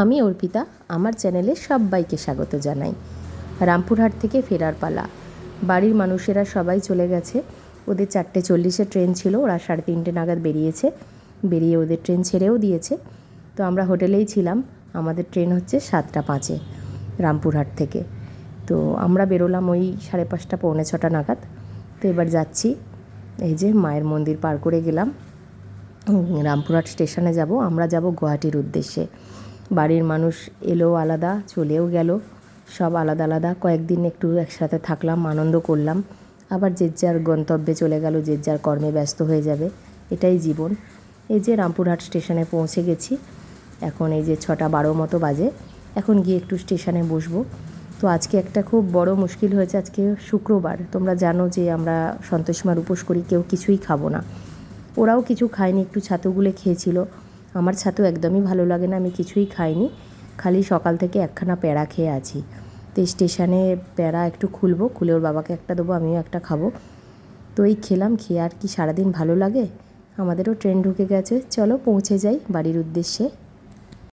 আমি অর্পিতা, আমার চ্যানেলে সবাইকে স্বাগত জানাই। রামপুরহাট থেকে ফেরার পালা। বাড়ির মানুষেরা সবাই চলে গেছে। ওদের 4:40 ট্রেন ছিল, ওরা 3:30 নাগাদ বেরিয়েছে। বেরিয়ে ওদের ট্রেন ছেড়েও দিয়েছে। তো আমরা হোটেলেই ছিলাম। আমাদের ট্রেন হচ্ছে 7:05 রামপুরহাট থেকে। তো আমরা বেরোলাম ওই 5:30 পৌনে 6 নাগাদ। তো এবার যাচ্ছি, এই যে মায়ের মন্দির পার করে গেলাম। রামপুরহাট স্টেশনে যাব। আমরা যাব গুয়াহাটির উদ্দেশ্যে। বাড়ির মানুষ এলো আলাদা, চলেও গেল, সব আলাদা আলাদা। কয়েকদিন একটু একসাথে থাকলাম, আনন্দ করলাম, আবার যে যার গন্তব্যে চলে গেল, যে যার কর্মে ব্যস্ত হয়ে যাবে, এটাই জীবন। এই যে রামপুরহাট স্টেশনে পৌঁছে গেছি। এখন এই যে 6:12 মতো বাজে। এখন গিয়ে একটু স্টেশনে বসবো। তো আজকে একটা খুব বড় মুশকিল হয়েছে। আজকে শুক্রবার, তোমরা জানো যে আমরা সন্তোষীমার উপোস করি, কেউ কিছুই খাবো না। ওরাও কিছু খায়নি, একটু ছাতুগুলো খেয়েছিল। আমার ছাতু একদমই ভালো লাগে না, আমি কিছুই খাইনি, খালি সকাল থেকে একখানা প্যাঁড়া খেয়ে আছি। তো স্টেশনে প্যাঁড়া একটু খুলবো, খুলে ওর বাবাকে একটা দেবো, আমিও একটা খাবো। তো এই খেলাম, খেয়ে আর কি সারাদিন ভালো লাগে। আমাদেরও ট্রেন ঢুকে গেছে, চলো পৌঁছে যাই বাড়ির উদ্দেশ্যে।